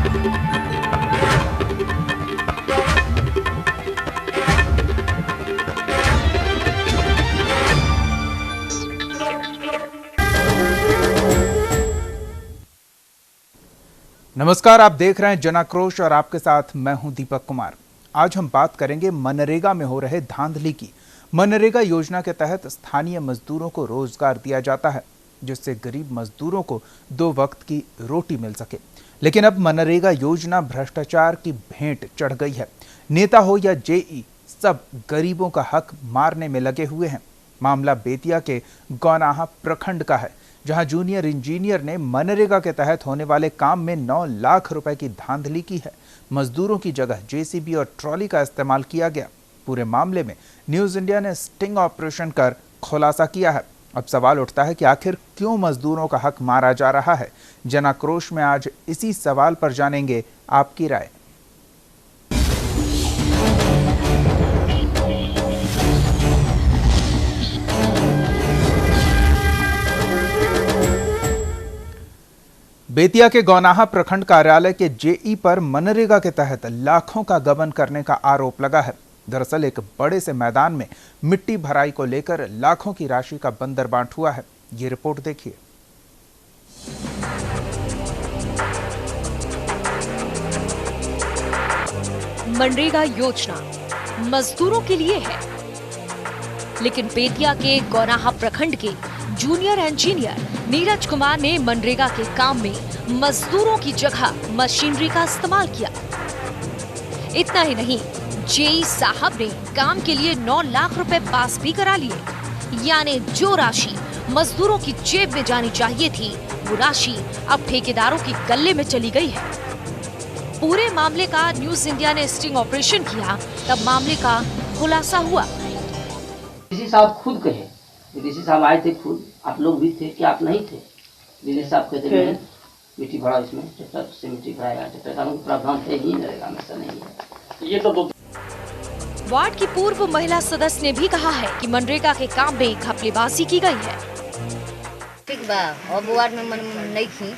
नमस्कार, आप देख रहे हैं जनाक्रोश और आपके साथ मैं हूं दीपक कुमार। आज हम बात करेंगे मनरेगा में हो रहे धांधली की। मनरेगा योजना के तहत स्थानीय मजदूरों को रोजगार दिया जाता है, जिससे गरीब मजदूरों को 2 वक्त की रोटी मिल सके। लेकिन अब मनरेगा योजना भ्रष्टाचार की भेंट चढ़ गई है। नेता हो या जेई, सब गरीबों का हक मारने में लगे हुए हैं। मामला बेतिया के गौनाहा प्रखंड का है, जहां जूनियर इंजीनियर ने मनरेगा के तहत होने वाले काम में 9 लाख रुपए की धांधली की है। मजदूरों की जगह जेसीबी और ट्रॉली का इस्तेमाल किया गया। पूरे मामले में न्यूज इंडिया ने स्टिंग ऑपरेशन कर खुलासा किया है। अब सवाल उठता है कि आखिर क्यों मजदूरों का हक मारा जा रहा है। जनाक्रोश में आज इसी सवाल पर जानेंगे आपकी राय। बेतिया के गौनाहा प्रखंड कार्यालय के जेई पर मनरेगा के तहत लाखों का गबन करने का आरोप लगा है। दरअसल एक बड़े से मैदान में मिट्टी भराई को लेकर लाखों की राशि का बंदरबांट हुआ है। ये रिपोर्ट देखिए। मनरेगा योजना मजदूरों के लिए है, लेकिन बेतिया के गौनाहा प्रखंड के जूनियर इंजीनियर नीरज कुमार ने मनरेगा के काम में मजदूरों की जगह मशीनरी का इस्तेमाल किया। इतना ही नहीं, जेई साहब ने काम के लिए 9 लाख रुपए पास भी करा लिए। यानी जो राशि मजदूरों की जेब में जानी चाहिए थी, वो राशि अब ठेकेदारों की गल्ले में चली गई है। पूरे मामले का न्यूज इंडिया ने स्टिंग ऑपरेशन किया, तब मामले का खुलासा हुआ। डीसी साहब खुद कहे, डीसी साहब आए थे खुद, आप लोग भी थे कि आप नहीं थे? डीसी साहब कहते हैं मिट्टी भरा, इसमें ट्रैक्टर से मिट्टी भराया, ट्रैक्टर का प्रावधान है ही रहेगा, हमेशा नहीं है। ये तो वार्ड की पूर्व महिला सदस्य ने भी कहा है कि मनरेगा के काम में घपलेबाजी की गई है। ठीक बा, अब वार्ड में नहीं थी,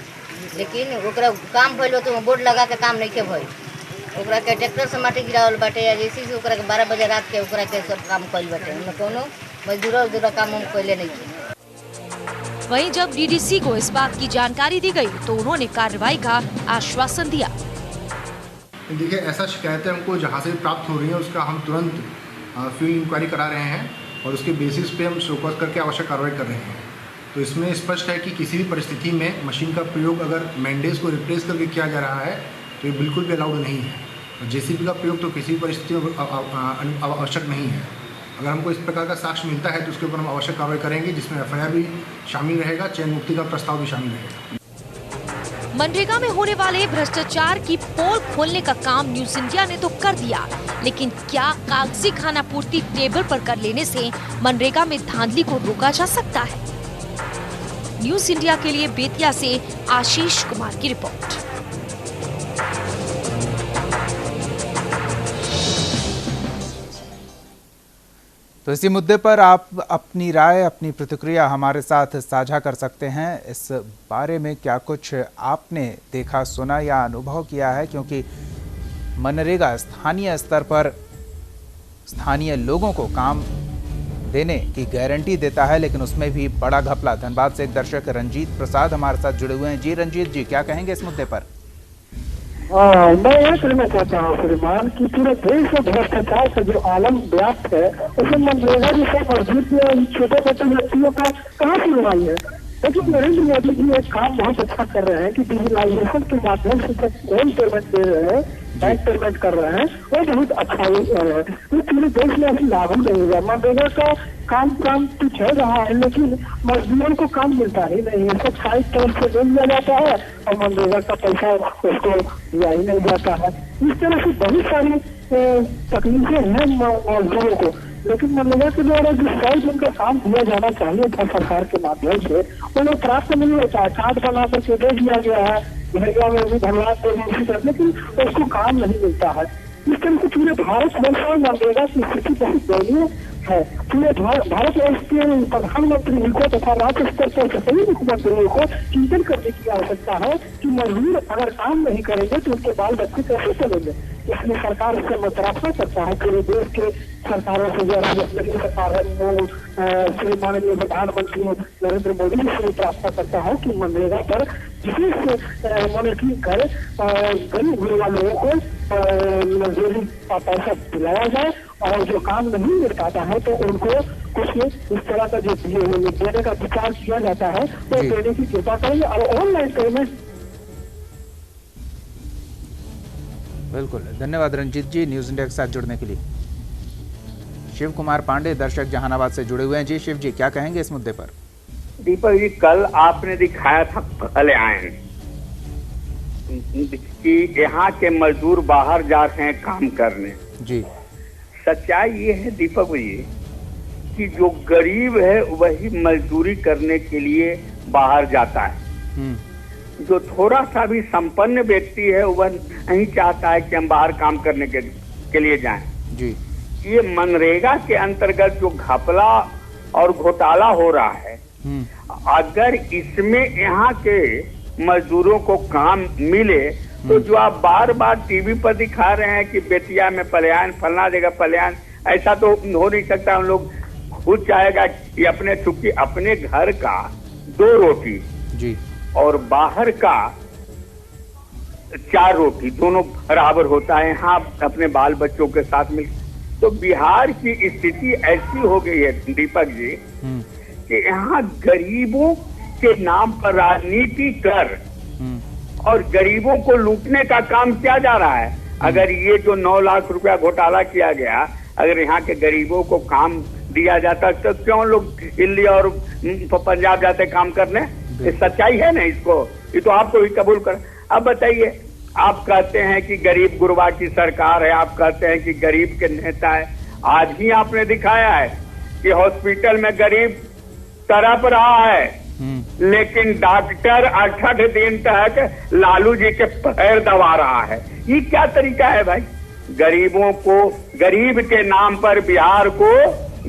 लेकिन ओकरा काम भइल तो बोर्ड लगा के काम नहीं के भइल। ओकरा के ट्रैक्टर से माटी गिरावल बाटे, या जैसे से ओकरा के 12 बजे रात के ओकरा के सब काम कइल बाटे। उन कोनो मजदूर काम हम कइले नहीं की। वहीं जब डीडीसी को इस बात की जानकारी दी गई तो उन्होंने कार्रवाई का आश्वासन दिया। देखिए, ऐसा शिकायतें हमको जहाँ से प्राप्त हो रही है उसका हम तुरंत फील्ड इंक्वायरी करा रहे हैं और उसके बेसिस पे हम शोकॉज करके आवश्यक कार्रवाई कर रहे हैं। तो इसमें स्पष्ट है कि किसी भी परिस्थिति में मशीन का प्रयोग अगर मैंडेज को रिप्लेस करके किया जा रहा है तो ये बिल्कुल भी अलाउड नहीं है। जेसीबी का प्रयोग तो किसी भी परिस्थिति में आवश्यक नहीं है। अगर हमको इस प्रकार का साक्ष्य मिलता है तो उसके ऊपर हम आवश्यक कार्रवाई करेंगे, जिसमें एफआईआर भी शामिल रहेगा, चयन मुक्ति का प्रस्ताव भी शामिल रहेगा। मनरेगा में होने वाले भ्रष्टाचार की पोल खोलने का काम न्यूज इंडिया ने तो कर दिया, लेकिन क्या कागजी खाना पूर्ति टेबल पर कर लेने से मनरेगा में धांधली को रोका जा सकता है? न्यूज इंडिया के लिए बेतिया से आशीष कुमार की रिपोर्ट। तो इसी मुद्दे पर आप अपनी राय, अपनी प्रतिक्रिया हमारे साथ साझा कर सकते हैं। इस बारे में क्या कुछ आपने देखा, सुना या अनुभव किया है? क्योंकि मनरेगा स्थानीय स्तर पर स्थानीय लोगों को काम देने की गारंटी देता है, लेकिन उसमें भी बड़ा घपला। धनबाद से एक दर्शक रंजीत प्रसाद हमारे साथ जुड़े हुए हैं। जी रंजीत जी, क्या कहेंगे इस मुद्दे पर? मैं ये कहना चाहता हूँ श्रीमान की पूरे देश में भ्रष्टाचार का जो आलम व्याप्त है, उसमें मनरेगा जैसे मजबूत छोटे छोटे व्यक्तियों का कहाँ सुनवाई है? लेकिन नरेंद्र मोदी जी एक काम बहुत अच्छा कर रहे हैं कि डिजिटलाइजेशन के माध्यम से जब फोन पेमेंट दे रहे हैं, बैंक पेमेंट कर रहे हैं, वो बहुत अच्छा हो रहा है। ये पूरे देश में अभी लागू नहीं हुआ। मनरेगा का काम तो चल रहा है, लेकिन मजदूरों को काम मिलता ही नहीं है। सब साइड तौर से ले लिया जाता है और मनरेगा का पैसा उसको दिया ही नहीं जाता है। इस तरह से बहुत सारी तकलीफें हैं मजदूरों को। लेकिन मनरेगा के द्वारा जो 100 दिन का काम दिया जाना चाहिए था सरकार के माध्यम से, वो लोग प्राप्त नहीं होता है। कार्ड बना करके दे दिया गया है, मनरेगा में भी धन्यवाद दे, लेकिन उसको काम नहीं मिलता है। इस तरह से पूरे भारत वर्ष में मनरेगा की स्थिति बहुत दयनीय है। तो ये भारतवर्ष के प्रधानमंत्री को तथा राज्य स्तर पर सभी मुख्यमंत्रियों को चिंतन करने की आवश्यकता है कि मजदूर अगर काम नहीं करेंगे तो उनके बाल बच्चे कैसे चलेंगे। इसलिए सरकार इससे मुतराफा करता है। पूरे देश के सरकारों से जो राज्य स्तरीय सरकार है वो श्री माननीय प्रधानमंत्री नरेंद्र मोदी जी से मुतराफा करता है कि मनरेगा पर विशेष मॉनिटरिंग कर गरीब गुरबा लोगों को मजदूरी का पैसा दिलाया जाए और जो काम नहीं मिल पाता है तो उनको कुछ इस तरह का जो देने का विचार किया जाता है वो देने की कृपा करेंगे। और ऑनलाइन पेमेंट। बिल्कुल, धन्यवाद रंजीत जी न्यूज़ इंडिया के साथ जुड़ने के लिए। शिव कुमार पांडे दर्शक जहानाबाद से जुड़े हुए हैं। जी शिव जी, क्या कहेंगे इस मुद्दे पर? दीपक जी, कल आपने दिखाया था कल्याण कि यहाँ के मजदूर बाहर जा रहे हैं काम करने। जी, सच्चाई ये है दीपक जी कि जो गरीब है वही मजदूरी करने के लिए बाहर जाता है। जो थोड़ा सा भी संपन्न व्यक्ति है वह नहीं चाहता है कि हम बाहर काम करने के लिए जाएं। जी, ये मनरेगा के अंतर्गत जो घपला और घोटाला हो रहा है, अगर इसमें यहाँ के मजदूरों को काम मिले तो जो आप बार बार टीवी पर दिखा रहे हैं कि बेतिया में पलायन, फलना जगह पलायन, ऐसा तो हो नहीं सकता। हम लोग खुद चाहेगा कि अपने चूंकि अपने घर का 2 रोटी जी और बाहर का 4 रोटी दोनों बराबर होता है। यहाँ अपने बाल बच्चों के साथ मिल तो बिहार की स्थिति ऐसी हो गई है दीपक जी कि यहाँ गरीबों के नाम पर राजनीति कर और गरीबों को लूटने का काम किया जा रहा है। अगर ये जो 9 लाख रुपया घोटाला किया गया, अगर यहाँ के गरीबों को काम दिया जाता तो क्यों लोग दिल्ली और पंजाब जाते काम करने? ये सच्चाई है ना, इसको ये तो आपको भी कबूल कर। अब बताइए, आप कहते हैं कि गरीब गुरबा की सरकार है, आप कहते हैं कि गरीब के नेता है। आज ही आपने दिखाया है कि हॉस्पिटल में गरीब तरफ रहा है लेकिन डॉक्टर 68 दिन तक लालू जी के पैर दबा रहा है। ये क्या तरीका है भाई? गरीबों को, गरीब के नाम पर बिहार को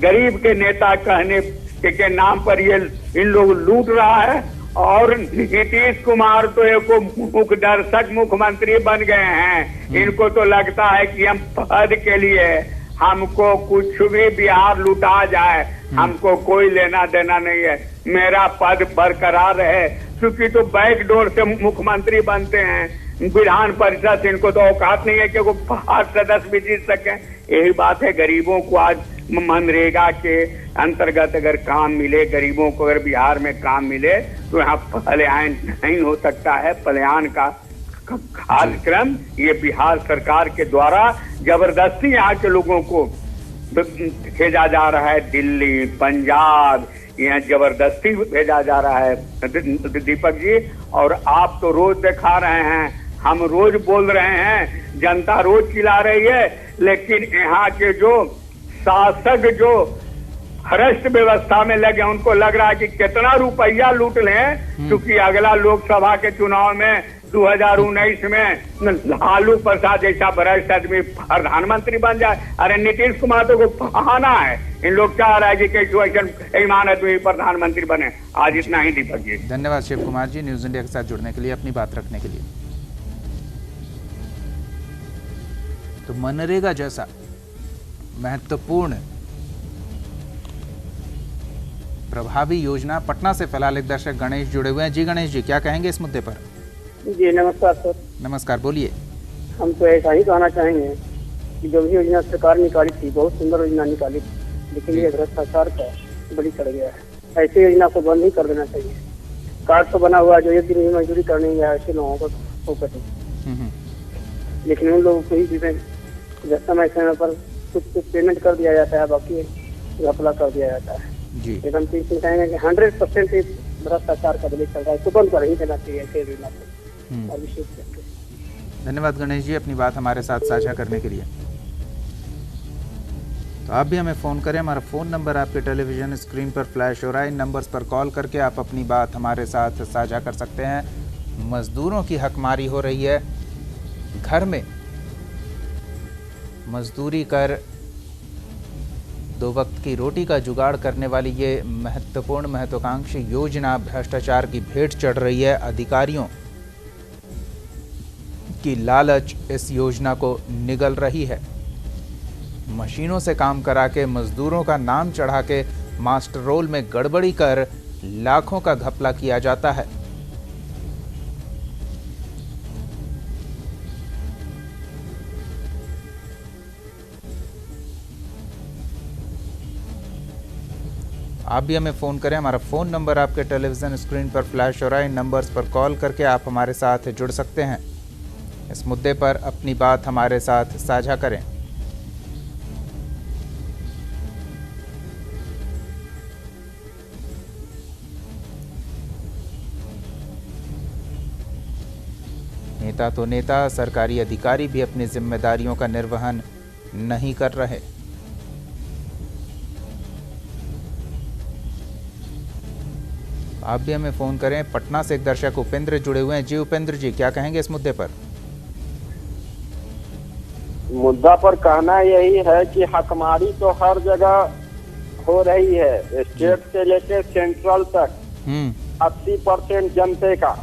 गरीब के नेता कहने के नाम पर ये इन लोग लूट रहा है। और नीतीश कुमार तो एक मुखदर्शक मुख्यमंत्री बन गए हैं। इनको तो लगता है कि हम पद के लिए हमको कुछ भी बिहार लुटा जाए, हमको कोई लेना देना नहीं है, मेरा पद बरकरार है। क्योंकि तो बैकडोर से मुख्यमंत्री बनते हैं। विधान परिषद इनको तो औकात नहीं है कि वो 5 सदस्य भी जीत सके। यही बात है, गरीबों को आज मनरेगा के अंतर्गत अगर काम मिले, गरीबों को अगर बिहार में काम मिले तो यहाँ पलायन नहीं हो सकता है। पलायन का कार्यक्रम ये बिहार सरकार के द्वारा जबरदस्ती यहाँ के लोगों को भेजा जा रहा है। दिल्ली, पंजाब, यहाँ जबरदस्ती भेजा जा रहा है दीपक जी। और आप तो रोज दिखा रहे हैं, हम रोज बोल रहे हैं, जनता रोज चिल्ला रही है, लेकिन यहाँ के जो शासक जो भ्रष्ट व्यवस्था में लगे उनको लग रहा है कि कितना रुपया लूट लें, क्योंकि अगला लोकसभा के चुनाव में 2019 में लालू प्रसाद जैसा भ्रष्ट आदमी प्रधानमंत्री बन जाए। अरे नीतीश कुमार तो को बहाना है, इन लोग चाह रहा है कि कैसे ईमान आदमी प्रधानमंत्री बने। आज इतना ही दीपक जी। धन्यवाद शिव कुमार जी न्यूज़ इंडिया के साथ जुड़ने के लिए, अपनी बात रखने के लिए। तो मनरेगा जैसा महत्वपूर्ण प्रभावी योजना पटना से फिलहाल एक दर्शक गणेश जुड़े हुए हैं। जी गणेश जी, क्या कहेंगे इस मुद्दे पर? जी नमस्कार सर। नमस्कार, बोलिए। हम तो ऐसा ही कहना चाहेंगे कि जो भी योजना सरकार निकाली थी बहुत सुंदर योजना निकाली थी, लेकिन ये भ्रष्टाचार का बड़ी चढ़ गया है। ऐसी योजना को बंद ही कर देना चाहिए। कार्ड तो बना हुआ जो एक दिन भी मजदूरी करने गया ऐसे लोगों को फोकस है, लेकिन उन लोगों को ही समय समय पर कुछ पेमेंट कर दिया जाता है, बाकी घपला कर दिया जाता है। जी एकदम इसमें कहेंगे कि 100% भ्रष्टाचार का बदली चल रहा है, तो बंद कर ही देना चाहिए ऐसे योजना को। और विशेष करके धन्यवाद गणेश जी अपनी बात हमारे साथ साझा करने के लिए। तो आप भी हमें फ़ोन करें, हमारा फ़ोन नंबर आपके टेलीविज़न स्क्रीन पर फ्लैश हो रहा है। इन नंबर्स पर कॉल करके आप अपनी बात हमारे साथ साझा कर सकते हैं। मज़दूरों की हकमारी हो रही है, घर में मजदूरी कर दो वक्त की रोटी का जुगाड़ करने वाली ये महत्वपूर्ण महत्वाकांक्षी योजना भ्रष्टाचार की भेंट चढ़ रही है। अधिकारियों की लालच इस योजना को निगल रही है। मशीनों से काम करा के मजदूरों का नाम चढ़ा के मास्टर रोल में गड़बड़ी कर लाखों का घपला किया जाता है। आप भी हमें फ़ोन करें। हमारा फ़ोन नंबर आपके टेलीविज़न स्क्रीन पर फ्लैश हो रहा है। इन नंबर्स पर कॉल करके आप हमारे साथ जुड़ सकते हैं। इस मुद्दे पर अपनी बात हमारे साथ साझा करें। नेता तो नेता, सरकारी अधिकारी भी अपनी जिम्मेदारियों का निर्वहन नहीं कर रहे। आप भी हमें फ़ोन करें। पटना से एक दर्शक उपेंद्र जुड़े हुए हैं। जी उपेंद्र जी, क्या कहेंगे इस मुद्दे पर? मुद्दा पर कहना यही है कि हकमारी तो हर जगह हो रही है, स्टेट से लेकर सेंट्रल तक 80% जनते का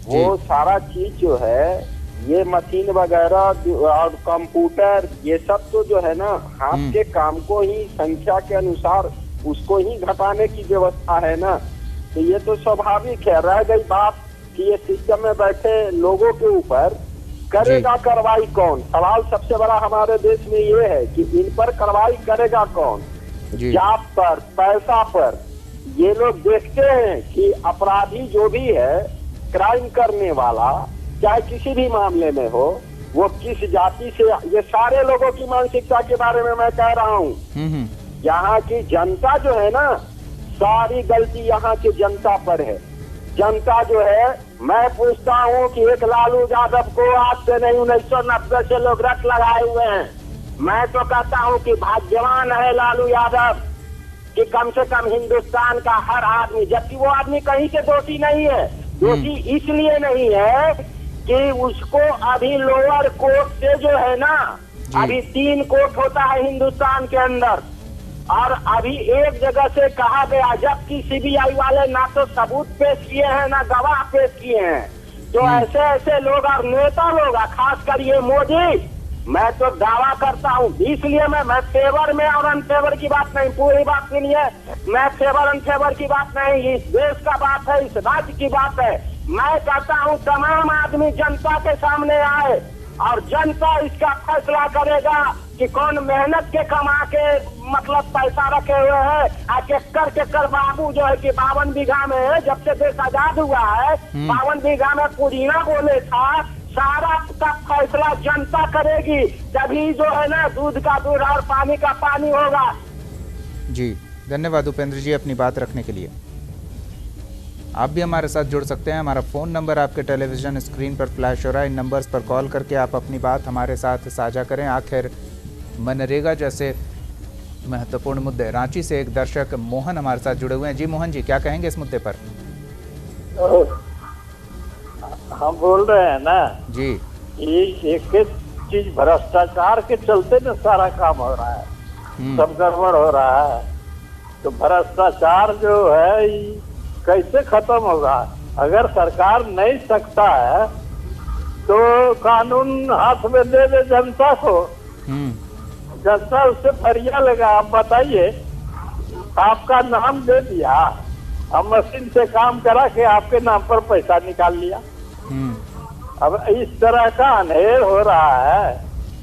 वो सारा चीज जो है, ये मशीन वगैरह और कंप्यूटर, ये सब तो जो है ना हाथ के काम को ही संख्या के अनुसार उसको ही घटाने की व्यवस्था है ना। तो ये तो स्वाभाविक है। रह गई बात कि ये सिस्टम में बैठे लोगों के ऊपर करेगा कार्रवाई कौन। सवाल सबसे बड़ा हमारे देश में ये है कि इन पर कार्रवाई करेगा कौन। जात पर, पैसा पर ये लोग देखते हैं कि अपराधी जो भी है, क्राइम करने वाला, चाहे किसी भी मामले में हो, वो किस जाति से, ये सारे लोगों की मानसिकता के बारे में मैं कह रहा हूँ। यहाँ की जनता जो है ना, सारी गलती यहाँ की जनता पर है। जनता जो है, मैं पूछता हूँ कि एक लालू यादव को आज से नहीं 1990 से लोग रट लगाए हुए हैं। मैं तो कहता हूँ कि भाग्यवान है लालू यादव कि कम से कम हिंदुस्तान का हर आदमी, जबकि वो आदमी कहीं से दोषी नहीं है। दोषी इसलिए नहीं है कि उसको अभी लोअर कोर्ट से जो है ना, अभी 3 कोर्ट होता है हिंदुस्तान के अंदर, और अभी एक जगह से कहा गया, जबकि सीबीआई वाले ना तो सबूत पेश किए हैं ना गवाह पेश किए हैं। तो ऐसे ऐसे लोग और नेता लोग, खासकर ये मोदी, मैं तो दावा करता हूँ, इसलिए मैं फेवर में और अनफेवर की बात नहीं, पूरी बात सुनिए, मैं फेवर अनफेवर की बात नहीं, इस देश का बात है, इस राज्य की बात है। मैं कहता हूँ तमाम आदमी जनता के सामने आए और जनता इसका फैसला करेगा कि कौन मेहनत के कमा के मतलब पैसा रखे हुए है। केकर बाबू जो है कि 52 बीघा में, जब से देश आजाद हुआ है, 52 बीघा में पुदीना बोले था, सारा का फैसला जनता करेगी। तभी जो है ना दूध का दूध और पानी का पानी होगा। जी धन्यवाद उपेंद्र जी अपनी बात रखने के लिए। आप भी हमारे साथ जुड़ सकते हैं। हमारा फ़ोन नंबर आपके टेलीविज़न स्क्रीन पर फ्लैश हो रहा है। इन नंबर्स पर कॉल करके आप अपनी बात हमारे साथ साझा करें। आखिर मनरेगा जैसे महत्वपूर्ण मुद्दे। रांची से एक दर्शक मोहन हमारे साथ जुड़े हुए हैं। जी मोहन जी, क्या कहेंगे इस मुद्दे पर? हम बोल रहे हैं ना जी, ये एक चीज भ्रष्टाचार के चलते ना सारा काम हो रहा है, सब गड़बड़ हो रहा है। तो भ्रष्टाचार जो है कैसे खत्म होगा? अगर सरकार नहीं सकता है तो कानून हाथ में दे दे जनता को, जनता उससे फरिया लेगा। आप बताइए, आपका नाम दे दिया, हम मशीन से काम करा के आपके नाम पर पैसा निकाल लिया। अब इस तरह का अनहेर हो रहा है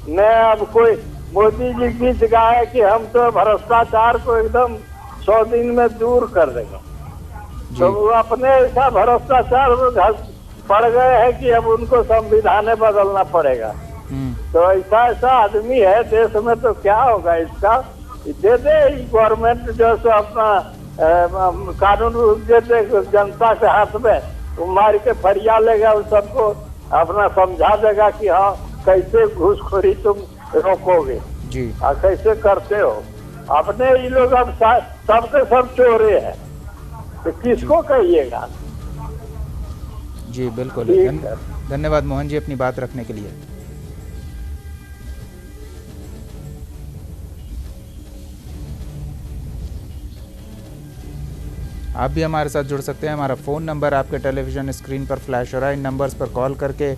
न। अब कोई मोदी जी गीत गाए कि हम तो भ्रष्टाचार को एकदम 100 दिन में दूर कर देंगे, तो वो अपने ऐसा भ्रष्टाचार में पड़ गए हैं कि अब उनको संविधान बदलना पड़ेगा। तो ऐसा आदमी है देश में, तो क्या होगा इसका? दे दे गवर्नमेंट जो सो अपना कानून दे दे जनता के हाथ में, वो मार के फरिया लेगा, उन सबको अपना समझा देगा कि हाँ कैसे घूसखोरी तुम रोकोगे जी, और कैसे करते हो। अपने ये लोग अब सबके सब चोरे हैं, तो किसको कहिएगा? जी बिल्कुल। धन्यवाद मोहन जी अपनी बात रखने के लिए। आप भी हमारे साथ जुड़ सकते हैं। हमारा फ़ोन नंबर आपके टेलीविज़न स्क्रीन पर फ्लैश हो रहा है। इन नंबर्स पर कॉल करके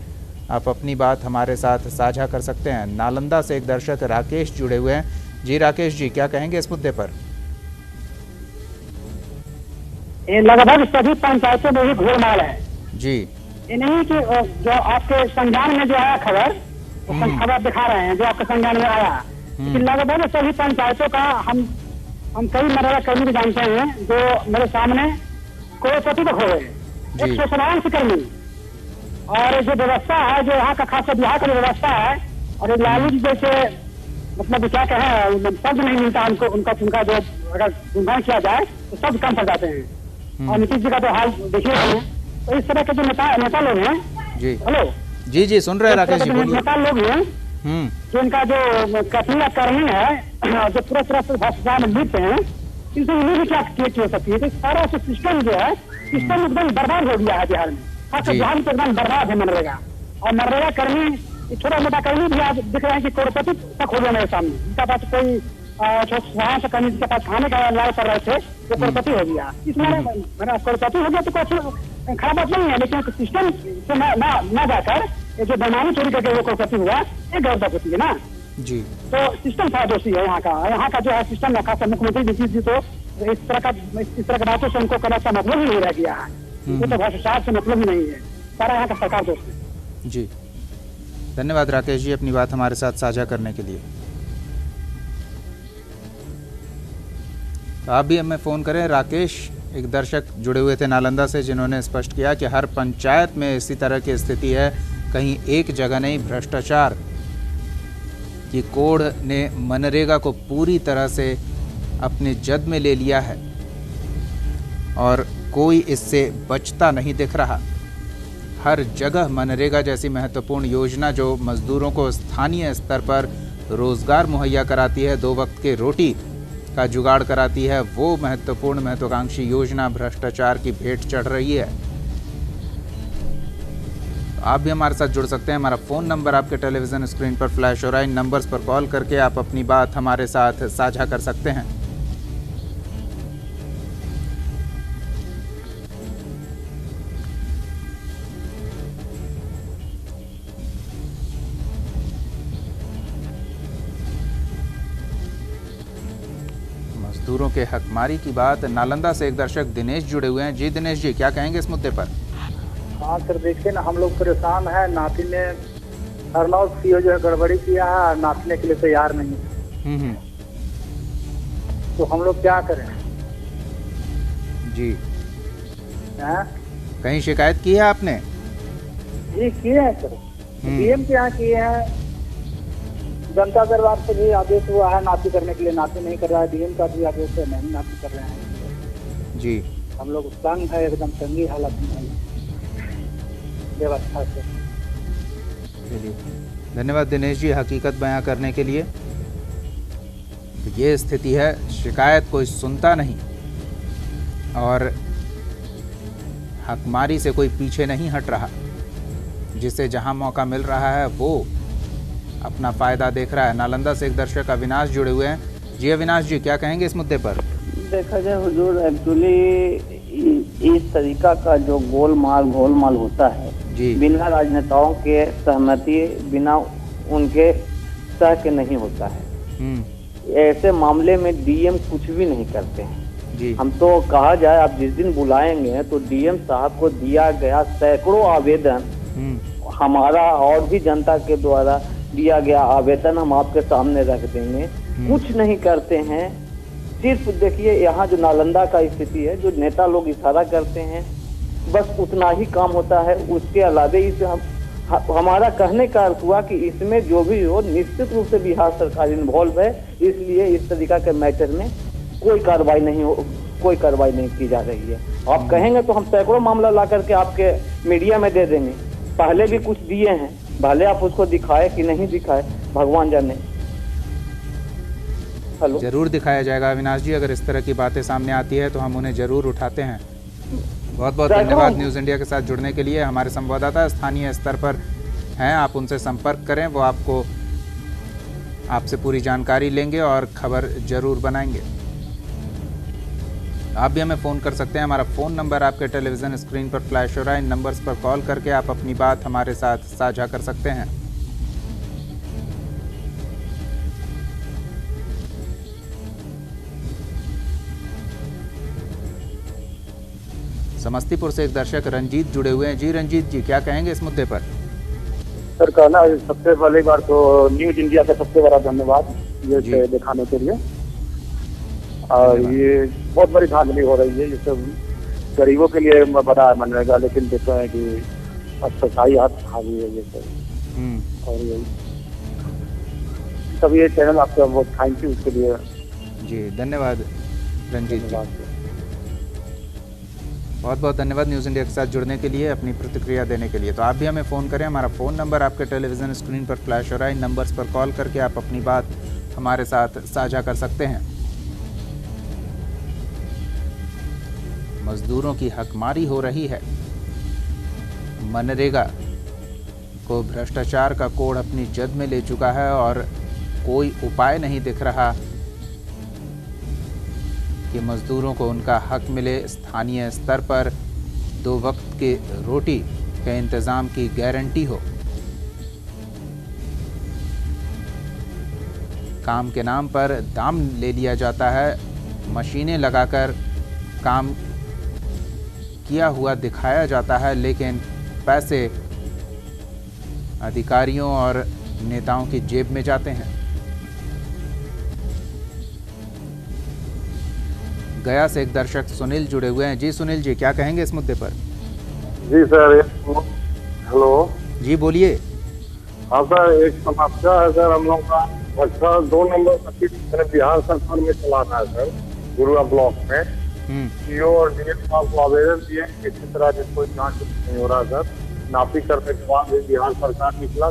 आप अपनी बात हमारे साथ साझा कर सकते हैं। नालंदा से एक दर्शक राकेश जुड़े हुए हैं। जी राकेश जी, क्या कहेंगे इस मुद्दे पर? ये लगभग सभी पंचायतों में ही घोलमाल है जी। ये नहीं कि जो आपके संज्ञान में जो आया खबर, खबर दिखा रहे हैं जो आपके संज्ञान में आया, लेकिन लगभग सभी पंचायतों का हम कई मनरेगा कर्मी भी जानते हैं जो मेरे सामने करोड़पति तक हो गए। 100 कर्मी और जो व्यवस्था है, जो यहाँ का खास बिहार का व्यवस्था है, और लालू जी जैसे मतलब क्या कहें, शब्द नहीं मिलता हमको उनका जो अगर गुणगान किया जाए तो शब्द कम पड़ जाते हैं। और नीतीश जी का तो हाल देखिए हैं। तो इस तरह के जो नेता लोग हैं जी, हेलो जी सुन रहे हैं राकेश जी, बोलिए। नेता लोग हैं जो इनका जो कथिला कर्मी है, जो पूरा से भ्रष्टाचार में लिप्त हैं, इनसे ये भी क्या हो सकती है। तो सारा सिस्टम जो है, सिस्टम एकदम बर्बाद हो गया है बिहार में। खासकर बिहार में तो एकदम बर्बाद है मनरेगा। और मनरेगा कर्मी, छोटा मोटा कर्मी भी आप दिख रहे हैं कि करोड़पति तक हो गया मेरे सामने। इनका पास कोई वहाँ से कर्मी जिसके पास खाने का लाभ कर रहे थे वो करोड़पति हो गया। इसमें मैंने करोड़पति हो गया तो कुछ खराब बात नहीं है, लेकिन सिस्टम से न जाकर ये जो बेमानी चोरी करके वो करोड़पति हुआ, ये गलत बात होती है ना जी। तो सिस्टम था दोषी है यहाँ का जो है सिस्टम है। खासकर मुख्यमंत्री नीतीश जी तो इस तरह की बातों से उनको करने का मतलब ही नहीं रह गया है। वो तो भ्रष्टाचार से मतलब ही नहीं है, सारा यहाँ का सरकार दोष है जी। धन्यवाद राकेश जी अपनी बात हमारे साथ साझा करने के लिए। तो आप भी हमें फ़ोन करें। राकेश एक दर्शक जुड़े हुए थे नालंदा से, जिन्होंने स्पष्ट किया कि हर पंचायत में इसी तरह की स्थिति है, कहीं एक जगह नहीं। भ्रष्टाचार की कोढ़ ने मनरेगा को पूरी तरह से अपने जद में ले लिया है और कोई इससे बचता नहीं दिख रहा। हर जगह मनरेगा जैसी महत्वपूर्ण योजना जो मजदूरों को स्थानीय स्तर पर रोजगार मुहैया कराती है, 2 वक्त के रोटी का जुगाड़ कराती है, वो महत्वाकांक्षी योजना भ्रष्टाचार की भेंट चढ़ रही है। आप भी हमारे साथ जुड़ सकते हैं। हमारा फ़ोन नंबर आपके टेलीविज़न स्क्रीन पर फ्लैश हो रहा है। इन नंबर्स पर कॉल करके आप अपनी बात हमारे साथ साझा कर सकते हैं। मजदूरों के हकमारी की बात। नालंदा से एक दर्शक दिनेश जुड़े हुए हैं। जी दिनेश जी, क्या कहेंगे इस मुद्दे पर? हाँ सर, देखिए ना, हम लोग परेशान है। नाती ने अर्नौत सीओ जो है गड़बड़ी किया है, नापने के लिए तैयार नहीं है। तो हम लोग क्या करें जी? कहीं शिकायत की है आपने? जी किए हैं सर, डीएम के यहाँ किए हैं, जनता दरबार से भी आदेश हुआ है नापी करने के लिए, नापी नहीं कर रहा है। डीएम का भी आदेश है, नहीं नापी कर रहे हैं जी। हम लोग तंग है, एकदम तंगी हालत में व्यवस्था से। चलिए, धन्यवाद दिनेश जी हकीकत बयां करने के लिए। तो ये स्थिति है, शिकायत कोई सुनता नहीं और हकमारी से कोई पीछे नहीं हट रहा। जिसे जहां मौका मिल रहा है वो अपना फायदा देख रहा है। नालंदा से एक दर्शक अविनाश जुड़े हुए हैं। जी अविनाश जी, क्या कहेंगे इस मुद्दे पर? देखा जाए हुजूर, एक्चुअली इस तरीका का जो गोलमाल होता है जी, बिना राजनेताओं के सहमति, बिना उनके सह के नहीं होता है। ऐसे मामले में डीएम कुछ भी नहीं करते हैं जी। हम तो कहा जाए, आप जिस दिन बुलाएंगे तो डीएम साहब को दिया गया सैकड़ों आवेदन, हमारा और भी जनता के द्वारा दिया गया आवेदन हम आपके सामने रख देंगे, कुछ नहीं करते हैं। सिर्फ देखिए यहाँ जो नालंदा का स्थिति है, जो नेता लोग इशारा करते हैं बस उतना ही काम होता है। उसके अलावा इस हमारा कहने का अर्थ हुआ कि इसमें जो भी हो निश्चित रूप से बिहार सरकार इन्वॉल्व है, इसलिए इस तरीका के मैटर में कोई कार्रवाई नहीं की जा रही है। आप कहेंगे तो हम सैकड़ों मामला ला करके आपके मीडिया में दे देंगे। पहले भी कुछ दिए हैं, भले आप उसको दिखाए कि नहीं दिखाए, भगवान जाने। हेलो, जरूर दिखाया जाएगा अविनाश जी। अगर इस तरह की बातें सामने आती है तो हम उन्हें जरूर उठाते हैं। बहुत बहुत धन्यवाद न्यूज़ इंडिया के साथ जुड़ने के लिए। हमारे संवाददाता स्थानीय स्तर पर हैं, आप उनसे संपर्क करें, वो आपसे पूरी जानकारी लेंगे और खबर जरूर बनाएंगे। आप भी हमें फ़ोन कर सकते हैं। हमारा फ़ोन नंबर आपके टेलीविज़न स्क्रीन पर फ्लैश हो रहा है। इन नंबर्स पर कॉल करके आप अपनी बात हमारे साथ साझा कर सकते हैं। समस्तीपुर से एक दर्शक रंजीत जुड़े हुए हैं। जी रंजीत जी, क्या कहेंगे इस मुद्दे पर? सर कहना सबसे पहली बार तो न्यूज इंडिया का सबसे बड़ा धन्यवाद ये दिखाने के लिए। और ये बहुत बड़ी धांधली हो रही है, ये सब गरीबों के लिए बड़ा मनरेगा, लेकिन देखते हैं कि अब सच्चाई हाथ खा गई है ये सब। और ये सब ये चैनल आपका बहुत थैंक यू उसके लिए। जी धन्यवाद रंजीत जी, बहुत बहुत धन्यवाद न्यूज़ इंडिया के साथ जुड़ने के लिए, अपनी प्रतिक्रिया देने के लिए। तो आप भी हमें फ़ोन करें। हमारा फ़ोन नंबर आपके टेलीविज़न स्क्रीन पर फ्लैश हो रहा है। इन नंबर्स पर कॉल करके आप अपनी बात हमारे साथ साझा कर सकते हैं। मजदूरों की हकमारी हो रही है। मनरेगा को भ्रष्टाचार का कोढ़ अपनी जद में ले चुका है और कोई उपाय नहीं दिख रहा कि मजदूरों को उनका हक मिले। स्थानीय स्तर पर 2 वक्त के रोटी के इंतजाम की गारंटी हो। काम के नाम पर दाम ले लिया जाता है। मशीनें लगाकर काम किया हुआ दिखाया जाता है, लेकिन पैसे अधिकारियों और नेताओं की जेब में जाते हैं। गया से एक दर्शक सुनील जुड़े हुए हैं। जी सुनील जी, क्या कहेंगे इस मुद्दे पर? जी सर, हेलो जी बोलिए। हाँ सर, एक समस्या है सर हम लोग का। अच्छा 2 नंबर का सीट बिहार सरकार में चलाना है सर, गुरुआ ब्लॉक में। सीओ और डीएम साहब को आवेदन दिए, किसी तरह की कोई जांच नहीं हो रहा सर। नापी करने के बाद भी बिहार सरकार निकला,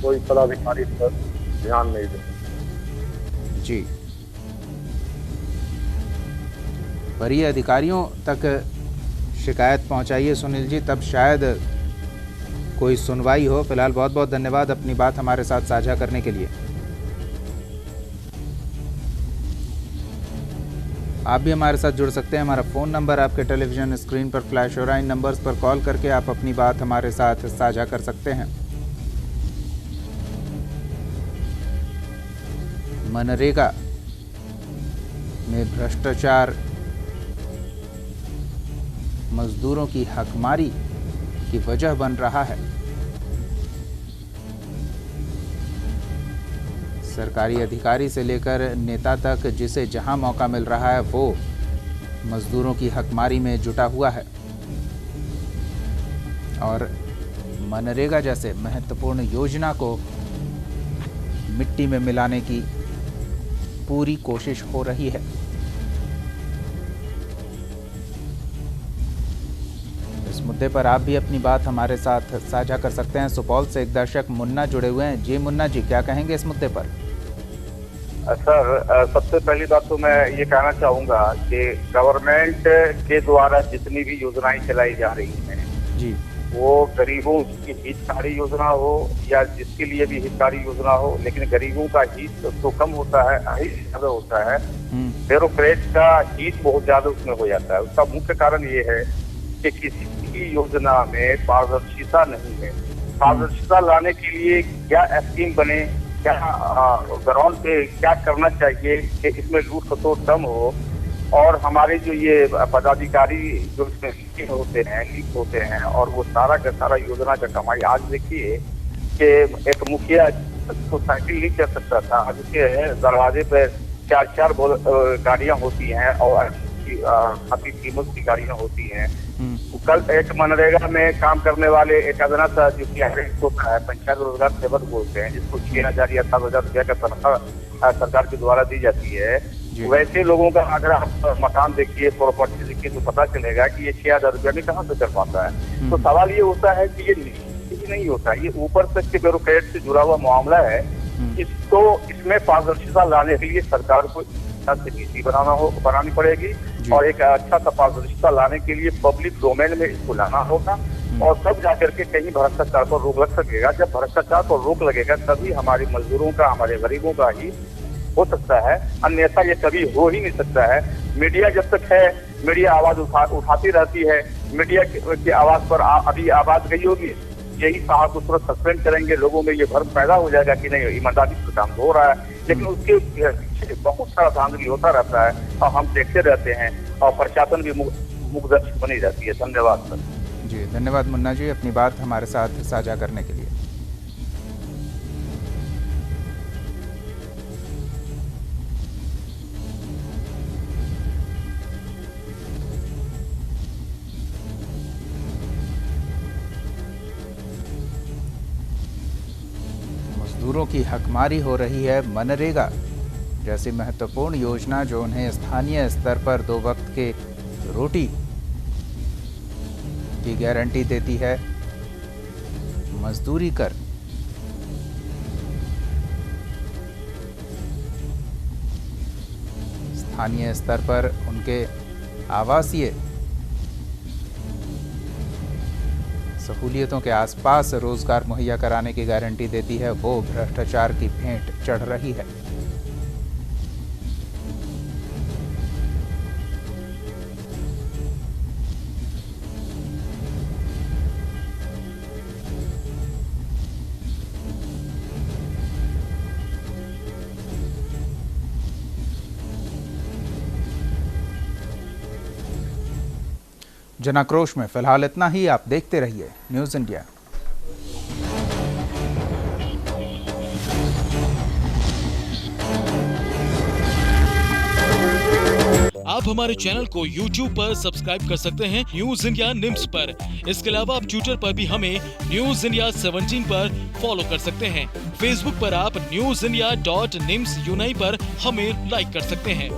कोई पदाधिकारी पर ध्यान नहीं दे। जी, वरीय अधिकारियों तक शिकायत पहुंचाइए सुनील जी, तब शायद कोई सुनवाई हो। फिलहाल बहुत बहुत धन्यवाद अपनी बात हमारे साथ साझा करने के लिए। आप भी हमारे साथ जुड़ सकते हैं। हमारा फ़ोन नंबर आपके टेलीविज़न स्क्रीन पर फ्लैश हो रहा है। इन नंबर्स पर कॉल करके आप अपनी बात हमारे साथ साझा कर सकते हैं। मनरेगा में भ्रष्टाचार मजदूरों की हकमारी की वजह बन रहा है। सरकारी अधिकारी से लेकर नेता तक जिसे जहां मौका मिल रहा है वो मजदूरों की हकमारी में जुटा हुआ है और मनरेगा जैसे महत्वपूर्ण योजना को मिट्टी में मिलाने की पूरी कोशिश हो रही है। इस मुद्दे पर आप भी अपनी बात हमारे साथ साझा कर सकते हैं। सुपौल से एक दर्शक मुन्ना जुड़े हुए हैं। जी मुन्ना जी, क्या कहेंगे इस मुद्दे पर? सर, सबसे पहली बात तो मैं ये कहना चाहूँगा कि गवर्नमेंट के द्वारा जितनी भी योजनाएं चलाई जा रही हैं जी, वो गरीबों की हितकारी योजना हो या जिसके लिए भी हितकारी योजना हो, लेकिन गरीबों का हित तो कम होता है, अहित ज्यादा होता है। ब्यूरोक्रेट का हित बहुत ज्यादा उसमें हो जाता है। उसका मुख्य कारण ये है कि किसी भी योजना में पारदर्शिता नहीं है। पारदर्शिता लाने के लिए क्या स्कीम बने, क्या ग्राउंड पे क्या करना चाहिए कि इसमें लूट खसोट कम हो, और हमारे जो ये पदाधिकारी जो इसमें लीक होते हैं और वो सारा का सारा योजना का कमाई। आज देखिए कि एक मुखिया तो साइकिल नहीं चल सकता था, आज उसके दरवाजे पे 4 गाड़ियां होती हैं और काफी कीमत की गाड़ियां होती हैं। कल एक मनरेगा में काम करने वाले एक अदना सा जो कि होता है, पंचायत रोजगार सेवक बोलते हैं, जिसको 6,000 या 7,000 रुपया का तनख्वाह सरकार के द्वारा दी जाती है, वैसे लोगों का अगर आप मकान देखिए, प्रॉपर्टी देखिए, तो पता चलेगा कि ये 6,000 रुपया में कहाँ से कर पाता है। तो सवाल ये होता है कि ये नहीं होता, ये ऊपर तक के ब्यूरोक्रेट से जुड़ा हुआ मामला है। इसको इसमें पारदर्शिता लाने के लिए सरकार को नीति बनानी पड़ेगी और एक अच्छा सा पारदर्शिता लाने के लिए पब्लिक डोमेन में इसको लाना होगा और तब जाकर के कहीं भ्रष्टाचार पर रोक लग सकेगा। जब भ्रष्टाचार पर रोक लगेगा तभी हमारे मजदूरों का, हमारे गरीबों का ही हो सकता है, अन्यथा ये कभी हो ही नहीं सकता है। मीडिया जब तक है, मीडिया आवाज उठाती रहती है। मीडिया की आवाज पर अभी आवाज गई होगी, यही साहब को तुरंत सस्पेंड करेंगे, लोगों में ये भ्रम पैदा हो जाएगा कि नहीं ईमानदारी से काम हो रहा है। लेकिन उसके पीछे बहुत सारा धांधली होता रहता है और हम देखते रहते हैं और प्रशासन भी मुखदर्शी बनी रहती है। धन्यवाद सर। जी धन्यवाद मुन्ना जी, अपनी बात हमारे साथ साझा करने के लिए। मजदूरों की हकमारी हो रही है। मनरेगा जैसी महत्वपूर्ण योजना जो उन्हें स्थानीय स्तर पर 2 वक्त के रोटी की गारंटी देती है, मजदूरी कर स्थानीय स्तर पर उनके आवासीय सहूलियतों के आसपास रोजगार मुहैया कराने की गारंटी देती है, वो भ्रष्टाचार की भेंट चढ़ रही है। जनाक्रोश में फिलहाल इतना ही। आप देखते रहिए न्यूज़ इंडिया। आप हमारे चैनल को YouTube पर सब्सक्राइब कर सकते हैं न्यूज़ इंडिया निम्स पर। इसके अलावा आप ट्विटर पर भी हमें न्यूज़ इंडिया 17 पर फॉलो कर सकते हैं। फेसबुक पर आप newsindia.nimsUnai पर हमें लाइक कर सकते हैं।